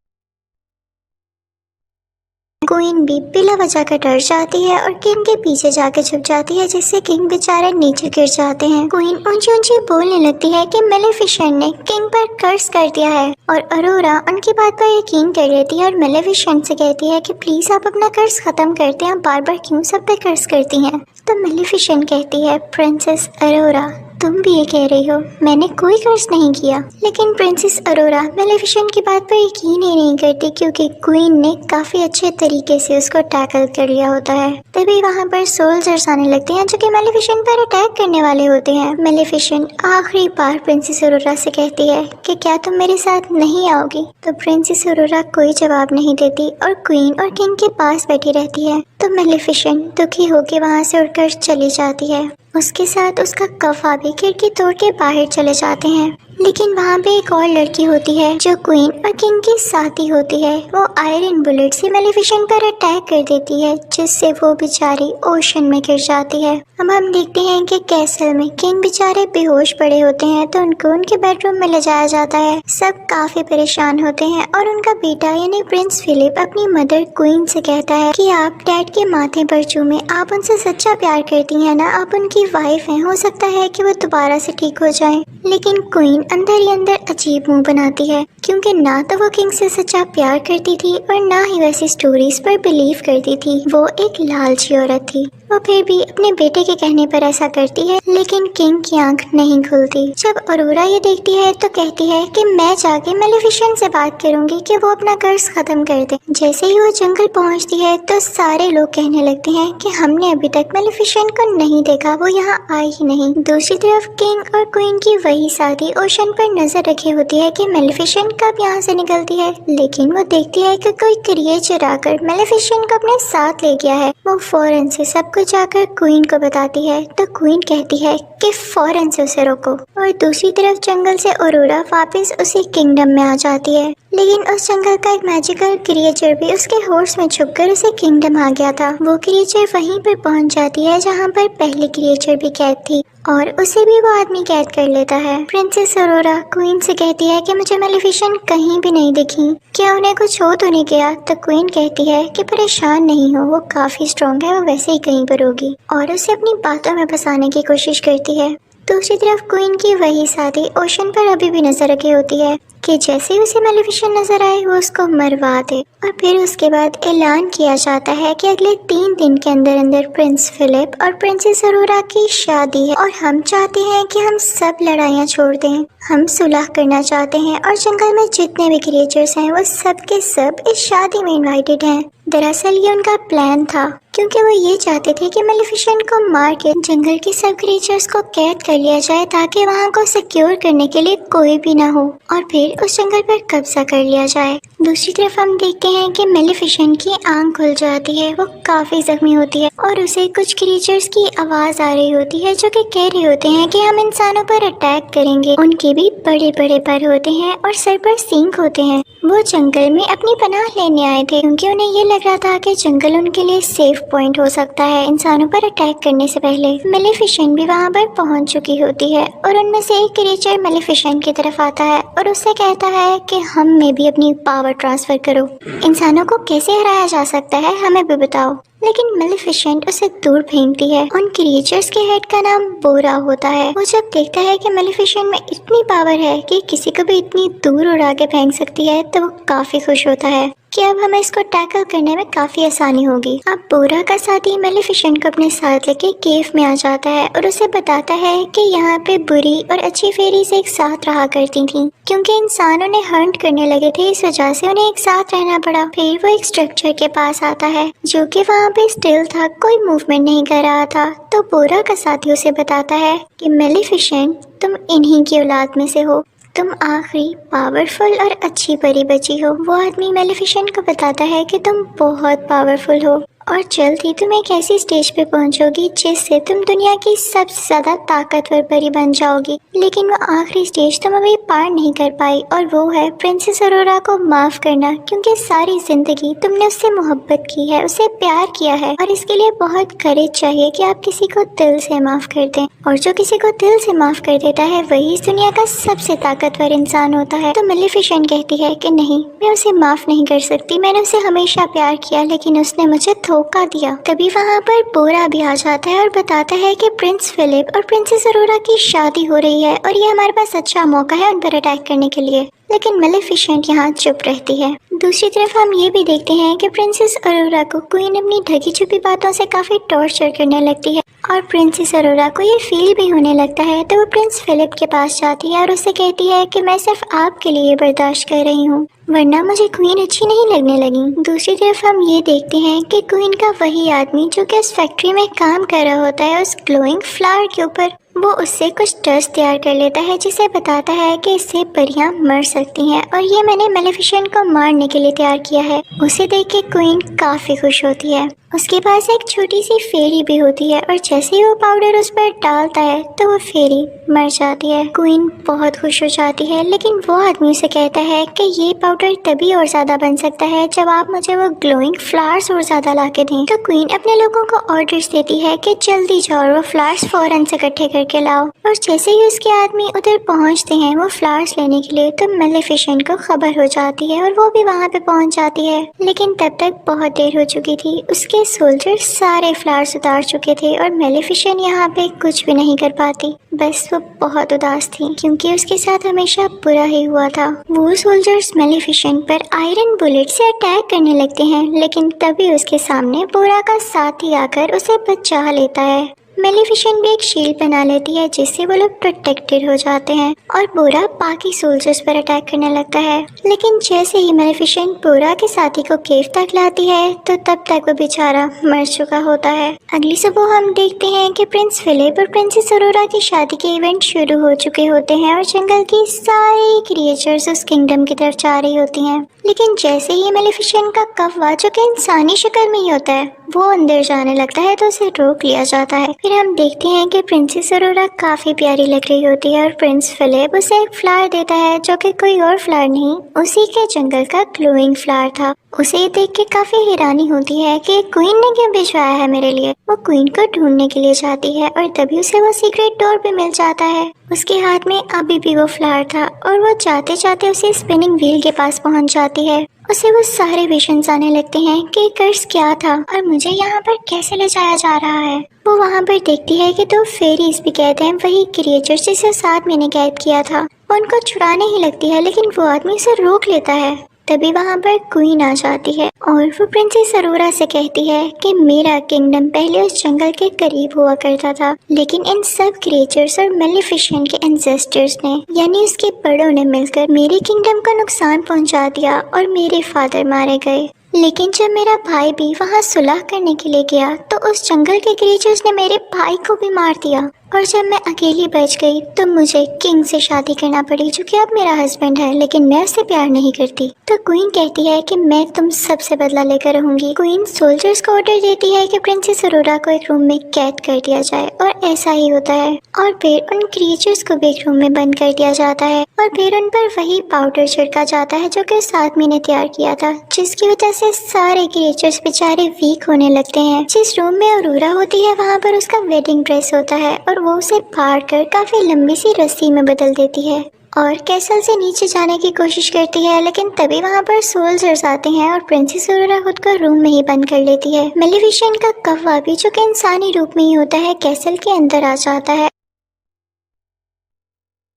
क्वीन भी बिला वजह का डर जाती है और किंग के पीछे जाके छुप जाती है, जिससे किंग बेचारे नीचे गिर जाते हैं। क्वीन ऊंची ऊंची बोलने लगती है कि मेलेफिसेंट ने किंग पर कर्ज कर दिया है और अरोरा उनकी बात पर यकीन कर लेती है और मेलेफिसेंट से कहती है कि प्लीज आप अपना कर्ज खत्म करते हैं, बार बार क्यों सब पे कर्ज करती हैं। तो मेलेफिसेंट कहती है प्रिंसेस अरोरा तुम भी ये कह रही हो, मैंने कोई कर्ज नहीं किया। लेकिन प्रिंसेस अरोरा मेलेफिसेंट की बात पर यकीन ही नहीं करती क्योंकि क्वीन ने काफी अच्छे तरीके से उसको टैकल कर लिया होता है। तभी वहाँ पर सोल्जर्स आने लगते हैं जो कि मेलेफिसेंट पर अटैक करने वाले होते हैं। मेलेफिसेंट आखिरी बार प्रिंसेस अरोरा से कहती है कि क्या तुम मेरे साथ नहीं आओगी। तो प्रिंसेस अरोरा कोई जवाब नहीं देती और क्वीन और किंग के पास बैठी रहती है। तो मेलेफिसेंट दुखी होकर वहाँ से उड़कर चली जाती है। उसके साथ उसका कौवा भी खिड़की तोड़ के बाहर चले जाते हैं। लेकिन वहाँ पे एक और लड़की होती है जो क्वीन और किंग की साथी होती है। वो आयरन बुलेट से मेलेफिसेंट पर अटैक कर देती है, जिससे वो बेचारी ओशन में गिर जाती है। अब हम देखते हैं कि कैसल में किंग बेचारे बेहोश पड़े होते हैं, तो उनको उनके बेडरूम में ले जाया जाता है। सब काफी परेशान होते हैं और उनका बेटा यानी प्रिंस फिलिप अपनी मदर क्वीन से कहता है कि आप डैड के माथे पर चूमे, आप उनसे सच्चा प्यार करती हैं ना, आप उनकी वाइफ हैं, हो सकता है कि वो दोबारा से ठीक हो जाएं। लेकिन क्वीन अंदर ही अंदर अजीब मुंह बनाती है, क्योंकि ना तो वो किंग से सच्चा प्यार करती थी और ना ही वैसी स्टोरीज पर बिलीव करती थी। वो एक लालची औरत थी। वो फिर भी अपने बेटे के कहने पर ऐसा करती है, लेकिन किंग की आंख नहीं खुलती। जब अरोरा ये देखती है तो कहती है कि मैं जाके मेलेफिसेंट से बात करूंगी कि वो अपना कर्ज खत्म कर दे। जैसे ही वो जंगल पहुंचती है तो सारे लोग कहने लगते हैं कि हमने अभी तक मेलेफिसेंट को नहीं देखा, वो यहाँ आई ही नहीं। दूसरी तरफ किंग और क्वीन की वही शादी ओशन पर नजर रखे होती है कि मेलेफिसेंट कब यहाँ से निकलती है, लेकिन वो देखती है कि कोई क्रिएचर आकर मेलेफिसेंट को अपने साथ ले गया है। वो फौरन से सब कुछ जाकर क्वीन को बताती है, तो क्वीन कहती है कि फौरन से उसे रोको। और दूसरी तरफ जंगल से अरोरा वापस उसी किंगडम में आ जाती है, लेकिन उस जंगल का एक मैजिकल क्रिएचर भी उसके होर्स में छुपकर उसे किंगडम आ गया था। वो क्रिएचर वहीं पर पहुंच जाती है जहां पर पहली क्रिएचर भी कैद थी, और उसे भी वो आदमी कैद कर लेता है। प्रिंसेस अरोरा क्वीन से कहती है कि मुझे मेलेफिसेंट कहीं भी नहीं दिखी, क्या उन्हें कुछ हो तो नहीं गया? तो क्वीन कहती है कि परेशान नहीं हो, वो काफी स्ट्रॉन्ग है, वो वैसे ही कहीं पर होगी, और उसे अपनी बातों में फंसाने की कोशिश करती है। दूसरी तरफ क्वीन की वही शादी ओशन पर अभी भी नजर रखी होती है कि जैसे ही उसे मेलेफिसेंट नजर आए वो उसको मरवा दे। और फिर उसके बाद ऐलान किया जाता है कि अगले 3 दिन के अंदर अंदर प्रिंस फिलिप और प्रिंसेस अरोरा की शादी है, और हम चाहते हैं कि हम सब लड़ाइयाँ छोड़ दें, हम सुलह करना चाहते हैं, और जंगल में जितने भी क्रिएचर्स हैं वो सब के सब इस शादी में इनवाइटेड हैं। दरअसल ये उनका प्लान था, क्योंकि वो ये चाहते थे कि मेलेफिसेंट को मार के जंगल के सब क्रिएचर्स को कैद कर लिया जाए, ताकि वहाँ को सिक्योर करने के लिए कोई भी ना हो, और फिर उस जंगल पर कब्जा कर लिया जाए। दूसरी तरफ हम देखते हैं कि मेलेफिसेंट की आंख खुल जाती है, वो काफी जख्मी होती है और उसे कुछ क्रिएचर्स की आवाज आ रही होती है जो कि कह रहे होते हैं कि हम इंसानों पर अटैक करेंगे। उनके भी बड़े बड़े पर होते हैं और सर पर सींग होते हैं। वो जंगल में अपनी पनाह लेने आए थे, क्योंकि उन्हें ये लग रहा था कि जंगल उनके लिए सेफ पॉइंट हो सकता है इंसानों पर अटैक करने से पहले। मेलेफिसेंट भी वहाँ पर पहुँच चुकी होती है, और उनमें से एक क्रिएचर मेलेफिसेंट की तरफ आता है और उससे कहता है कि हम में भी अपनी पावर ट्रांसफर करो, इंसानों को कैसे हराया जा सकता है हमें भी बताओ। लेकिन मेलेफिसेंट उसे दूर फेंकती है। उन क्रिएचर्स के हेड का नाम बोरा होता है। वो जब देखता है कि मेलेफिसेंट में इतनी पावर है कि किसी को भी इतनी दूर उड़ा के फेंक सकती है, तो वो काफी खुश होता है कि अब हमें इसको टैकल करने में काफी आसानी होगी। अब बोरा का साथी मेलेफिसेंट को अपने साथ लेके केव में आ जाता है और उसे बताता है कि यहाँ पे बुरी और अच्छी फेरीज एक साथ रहा करती थी, क्योंकि इंसान उन्हें हंट करने लगे थे, इस वजह से उन्हें एक साथ रहना पड़ा। फिर वो एक स्ट्रक्चर के पास आता है जो कि वहाँ पे स्टिल था, कोई मूवमेंट नहीं कर रहा था। तो बोरा का साथी उसे बताता है कि मेलेफिसेंट तुम इन्हीं की औलाद में से हो, तुम आखिरी पावरफुल और अच्छी परी बची हो। वो आदमी मेलेफिसेंट को बताता है कि तुम बहुत पावरफुल हो और जल्द ही तुम एक ऐसी स्टेज पे पहुंचोगी जिससे तुम दुनिया की सबसे ज्यादा ताकतवर परी बन जाओगी। लेकिन वो आखिरी स्टेज तुम अभी पार नहीं कर पाई, और वो है प्रिंसेस अरोरा को माफ करना, क्योंकि सारी जिंदगी तुमने उससे मोहब्बत की है, उसे प्यार किया है, और इसके लिए बहुत करेज चाहिए कि आप किसी को दिल से माफ कर दें। और जो किसी को दिल से माफ कर देता है वही इस दुनिया का सबसे ताकतवर इंसान होता है। तो मेलेफिसेंट कहती है कि नहीं, मैं उसे माफ नहीं कर सकती, मैंने उसे हमेशा प्यार किया, लेकिन उसने मुझे धोखा दिया। तभी वहाँ पर बोरा भी आ जाता है और बताता है कि प्रिंस फिलिप और प्रिंसेस अरोरा की शादी हो रही है और ये हमारे पास अच्छा मौका है उन पर अटैक करने के लिए। लेकिन मेलेफिसेंट यहाँ चुप रहती है। दूसरी तरफ हम ये भी देखते हैं कि प्रिंसेस अरोरा को क्वीन अपनी ढकी छुपी बातों से काफी टॉर्चर करने लगती है, और प्रिंसेस अरोरा को ये फील भी होने लगता है। तो वो प्रिंस फिलिप के पास जाती है और उससे कहती है कि मैं सिर्फ आपके लिए बर्दाश्त कर रही हूँ, वरना मुझे क्वीन अच्छी नहीं लगने लगी। दूसरी तरफ हम ये देखते हैं कि क्वीन का वही आदमी जो कि उस फैक्ट्री में काम कर रहा होता है उस ग्लोइंग फ्लावर के ऊपर, वो उससे कुछ डस्ट तैयार कर लेता है जिसे बताता है कि इससे परियां मर सकती हैं और ये मैंने मेलेफिसेंट को मारने के लिए तैयार किया है। उसे देख के क्वीन काफी खुश होती है। उसके पास एक छोटी सी फेरी भी होती है और जैसे ही वो पाउडर उस पर डालता है तो वो फेरी मर जाती है। क्वीन बहुत खुश हो जाती है, लेकिन वो आदमी उसे कहता है कि ये पाउडर तभी और ज्यादा बन सकता है जब आप मुझे वो ग्लोइंग फ्लावर्स और ज्यादा ला के दें। तो क्वीन अपने लोगों को ऑर्डर्स देती है कि जल्दी जाओ और वो फ्लावर्स फौरन से इकट्ठे करके लाओ। और जैसे ही उसके आदमी उधर पहुंचते हैं वो फ्लावर्स लेने के लिए, तो मेलेफिसेंट को खबर हो जाती है और वो भी वहाँ पे पहुंच जाती है। लेकिन तब तक बहुत देर हो चुकी थी। उसके सोल्जर सारे फ्लावर्स उतार चुके थे और मेलेफिसेंट यहाँ पे कुछ भी नहीं कर पाती। बस वो बहुत उदास थी क्योंकि उसके साथ हमेशा बुरा ही हुआ था। वो सोल्जर्स मेलेफिसेंट पर आयरन बुलेट से अटैक करने लगते हैं, लेकिन तभी उसके सामने बोरा का साथी आकर उसे बचा लेता है। मेलेफिसेंट भी एक शील्ड बना लेती है जिससे वो लोग प्रोटेक्टेड हो जाते हैं और बोरा बाकी सोल्जर्स पर अटैक करने लगता है। लेकिन जैसे ही मेलेफिसेंट बोरा के साथी को केव तक लाती है तो तब तक वो बेचारा मर चुका होता है। अगली सुबह हम देखते हैं कि प्रिंस फिलिप और प्रिंसेस अरोरा की शादी के इवेंट शुरू हो चुके होते हैं और जंगल की सारी क्रिएचर्स उस किंगडम की तरफ जा रही होती हैं। लेकिन जैसे ही मेलेफिसेंट का कौवा, जो कि इंसानी शक्ल में ही होता है, वो अंदर जाने लगता है तो उसे रोक लिया जाता है। फिर हम देखते हैं कि प्रिंसेस अरोरा काफी प्यारी लग रही होती है और प्रिंस फिलिप उसे एक फ्लावर देता है जो कि कोई और फ्लावर नहीं, उसी के जंगल का ग्लोइंग फ्लावर था। उसे ये देख के काफी हैरानी होती है कि क्वीन ने क्यों भिजवाया है मेरे लिए। वो क्वीन को ढूंढने के लिए जाती है और तभी उसे वो सीक्रेट डोर भी मिल जाता है। उसके हाथ में अभी भी वो फ्लावर था और वो जाते जाते उसे स्पिनिंग व्हील के पास पहुंच जाती है। उसे वो सारे विजन्स आने लगते हैं कि कर्स क्या था और मुझे यहाँ पर कैसे ले जाया जा रहा है। वो वहाँ पर देखती है कि तो फेरीज भी कहते हैं वही क्रिएचर जिसे 7 महीने कैद किया था। वो उनको छुड़ाने ही लगती है लेकिन वो आदमी उसे रोक लेता है। तभी वहाँ पर क्वीन आ जाती है और वो प्रिंसेस अरोरा से कहती है कि मेरा किंगडम पहले उस जंगल के करीब हुआ करता था, लेकिन इन सब क्रिएचर्स और मेलेफिसेंट के एंसेस्टर्स ने यानी उसके बड़ों ने मिलकर मेरे किंगडम को नुकसान पहुंचा दिया और मेरे फादर मारे गए। लेकिन जब मेरा भाई भी वहाँ सुलह करने के लिए गया तो उस जंगल के क्रिएचर्स ने मेरे भाई को भी मार दिया और जब मैं अकेली बच गई तो मुझे किंग से शादी करना पड़ी जो कि अब मेरा हस्बैंड है, लेकिन मैं उससे प्यार नहीं करती। तो क्वीन कहती है कि मैं तुम सबसे बदला लेकर रहूंगी। क्वीन सोल्जर्स को ऑर्डर देती है कि प्रिंसेस अरोरा को एक रूम में कैद कर दिया जाए और ऐसा ही होता है और फिर उन क्रिएचर्स को भी एक रूम में बंद कर दिया जाता है और फिर उन पर वही पाउडर छिड़का जाता है जो कि 7 महीने तैयार किया था, जिसकी वजह से सारे क्रिएचर्स बेचारे वीक होने लगते हैं। जिस रूम में अरोरा होती है वहाँ पर उसका वेडिंग ड्रेस होता है और वो उसे फाड़ कर काफी लंबी सी रस्सी में बदल देती है और कैसल से नीचे जाने की कोशिश करती है। लेकिन तभी वहाँ पर सोल्जर्स आते हैं और प्रिंसेस अरोरा खुद को रूम में ही बंद कर लेती है। मेलेफिसेंट का कौवा भी जो कि इंसानी रूप में ही होता है कैसल के अंदर आ जाता है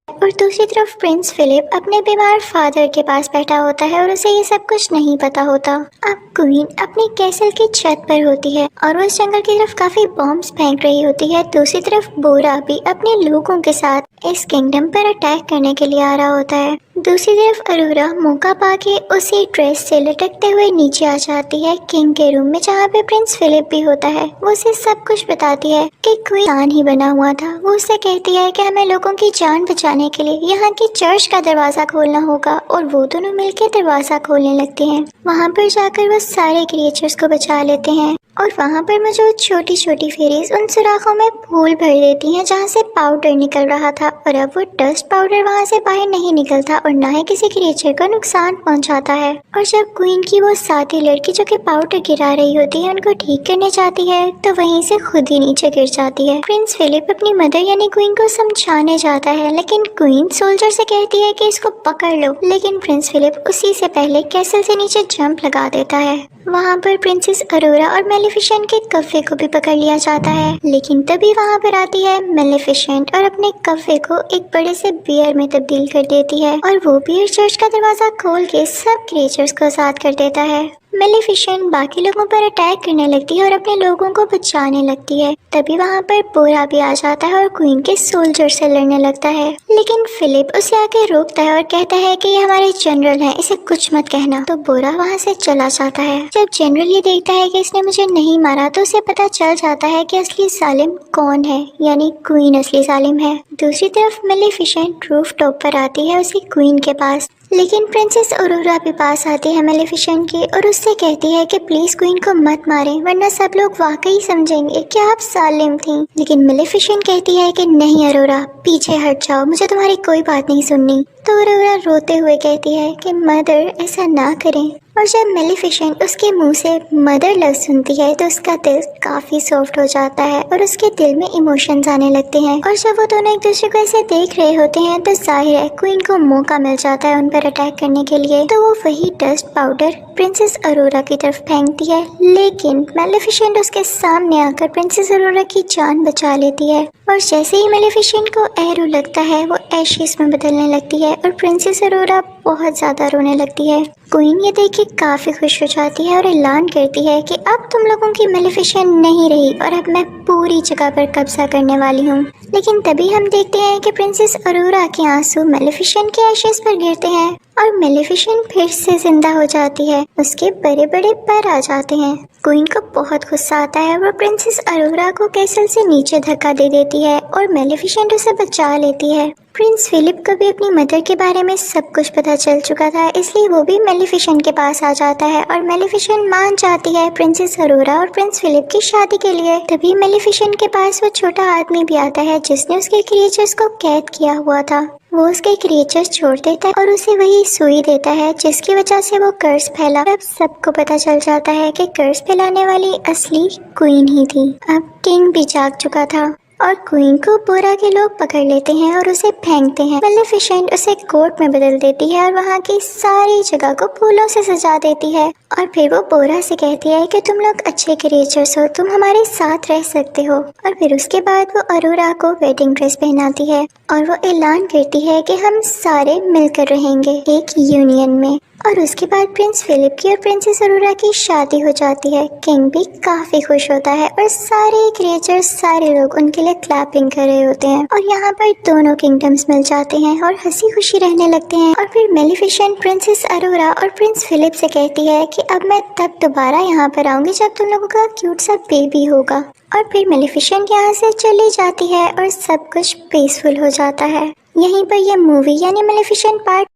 और दूसरी तरफ प्रिंस फिलिप अपने बीमार फादर के पास बैठा होता है और उसे ये सब कुछ नहीं पता होता। अब क्वीन अपनी कैसल की छत पर होती है और वो इस जंगल की तरफ काफी बॉम्ब्स फेंक रही होती है। दूसरी तरफ बोरा भी अपने लोगों के साथ इस किंगडम पर अटैक करने के लिए आ रहा होता है। दूसरी तरफ अरोरा मौका पाके उसी ड्रेस से लटकते हुए नीचे आ जाती है किंग के रूम में जहाँ पे प्रिंस फिलिप भी होता है। वो उसे सब कुछ बताती है कि क्वीन जान ही बना हुआ था। वो उसे कहती है कि हमें लोगों की जान बचाने के लिए यहाँ की चर्च का दरवाजा खोलना होगा और वो दोनों मिलकर दरवाजा खोलने लगते हैं। वहाँ पर जाकर वो सारे क्रिएचर्स को बचा लेते हैं और वहाँ पर मौजूद छोटी छोटी फेरीज उन सुराखों में फूल भर देती हैं जहाँ से पाउडर निकल रहा था और अब वो डस्ट पाउडर वहाँ से बाहर नहीं निकलता और ना ही किसी क्रिएचर को नुकसान पहुँचाता है। और जब क्वीन की वो साथी लड़की जो कि पाउडर गिरा रही होती है उनको ठीक करने जाती है तो वहीं से खुद ही नीचे गिर जाती है। प्रिंस फिलिप अपनी मदर यानी क्वीन को समझाने जाता है लेकिन क्वीन सोल्जर से कहती है कि इसको पकड़ लो, लेकिन प्रिंस फिलिप उसी से पहले कैसल से नीचे जंप लगा देता है। वहाँ पर प्रिंसेस अरोरा और मेलेफिसेंट के कौवे को भी पकड़ लिया जाता है, लेकिन तभी वहाँ पर आती है मेलेफिसेंट और अपने कौवे को एक बड़े से बियर में तब्दील कर देती है और वो बियर चर्च का दरवाजा खोल के सब क्रिएचर्स को आजाद कर देता है। मेलेफिसेंट बाकी लोगों पर अटैक करने लगती है और अपने लोगों को बचाने लगती है। तभी वहाँ पर बोरा भी आ जाता है और क्वीन के सोल्जर से लड़ने लगता है, लेकिन फिलिप उसे आके रोकता है और कहता है कि ये हमारे जनरल हैं, इसे कुछ मत कहना। तो बोरा वहाँ से चला जाता है। जब जनरल ये देखता है कि इसने मुझे नहीं मारा तो उसे पता चल जाता है कि असली जालिम कौन है, यानी क्वीन असली जालिम है। दूसरी तरफ मेलेफिसेंट रूफ टॉप पर आती है उसी क्वीन के पास लेकिन प्रिंसेस अरोरा भी पास आती है मेलेफिसेंट की और उससे कहती है कि प्लीज क्वीन को मत मारें वरना सब लोग वाकई समझेंगे कि आप सालिम थी। लेकिन मेलेफिसेंट कहती है कि नहीं अरोरा, पीछे हट जाओ, मुझे तुम्हारी कोई बात नहीं सुननी। तो अरोरा रोते हुए कहती है कि मदर ऐसा ना करें। और जब मेलेफिसेंट उसके मुंह से मदर लव सुनती है तो उसका दिल काफी सॉफ्ट हो जाता है और उसके दिल में इमोशंस आने लगते हैं। और जब वो दोनों एक दूसरे को ऐसे देख रहे होते हैं तो जाहिर है क्वीन को मौका मिल जाता है उन पर अटैक करने के लिए। तो वो वही डस्ट पाउडर प्रिंसेस अरोरा की तरफ फेंकती है, लेकिन मेलेफिसेंट उसके सामने आकर प्रिंसेस अरोरा की जान बचा लेती है। और जैसे ही मेलेफिसेंट को एरो लगता है वो एशेस में बदलने लगती है और प्रिंसेस अरोरा बहुत ज्यादा रोने लगती है। क्वीन ये देख के काफी खुश हो जाती है और ऐलान करती है कि अब तुम लोगों की मेलेफिसेंट नहीं रही और अब मैं पूरी जगह पर कब्जा करने वाली हूँ। लेकिन तभी हम देखते हैं कि प्रिंसेस अरोरा के आंसू मेलेफिसेंट के एशेस पर गिरते हैं और मेलेफिसेंट फिर से जिंदा हो जाती है। उसके बड़े बड़े पैर आ जाते हैं। क्वीन को बहुत गुस्सा आता है। वो प्रिंसेस अरोरा को कैसल से नीचे धक्का दे देती है और मेलेफिसेंट उसे बचा लेती है। प्रिंस फिलिप को भी अपनी मदर के बारे में सब कुछ पता चल चुका था, इसलिए वो भी मेलेफिसेंट के पास आ जाता है और मेलेफिसेंट मान जाती है प्रिंसेस अरोरा और प्रिंस फिलिप की शादी के लिए। तभी मेलेफिसेंट के पास वो छोटा आदमी भी आता है जिसने उसके क्रिएचर्स को कैद किया हुआ था। वो उसके क्रिएचर्स छोड़ देता है और उसे वही सुई देता है जिसकी वजह से वो कर्स फैला। अब सबको पता चल जाता है कि कर्स फैलाने वाली असली क्वीन ही थी। अब किंग भी जाग चुका था और क्वीन को बोरा के लोग पकड़ लेते हैं और उसे फेंकते हैं। मेलेफिसेंट उसे कोर्ट में बदल देती है और वहाँ की सारी जगह को फूलों से सजा देती है और फिर वो बोरा से कहती है कि तुम लोग अच्छे क्रिएचर्स हो, तुम हमारे साथ रह सकते हो। और फिर उसके बाद वो अरोरा को वेडिंग ड्रेस पहनाती है और वो ऐलान करती है कि हम सारे मिलकर रहेंगे एक यूनियन में। और उसके बाद प्रिंस फिलिप की और प्रिंसेस अरोरा की शादी हो जाती है। किंग भी काफी खुश होता है और सारे क्रिएचर्स, सारे लोग उनके लिए क्लैपिंग कर रहे होते हैं और यहाँ पर दोनों किंगडम्स मिल जाते हैं और हंसी खुशी रहने लगते हैं। और फिर मेलेफिसेंट प्रिंसेस अरोरा और प्रिंस फिलिप से कहती है कि अब मैं तब दोबारा यहाँ पर आऊंगी जब तुम लोगों का क्यूट सा बेबी होगा। और फिर मेलेफिसेंट यहाँ से चली जाती है और सब कुछ पीसफुल हो जाता है। यहीं पर यह मूवी यानी मेलेफिसेंट पार्ट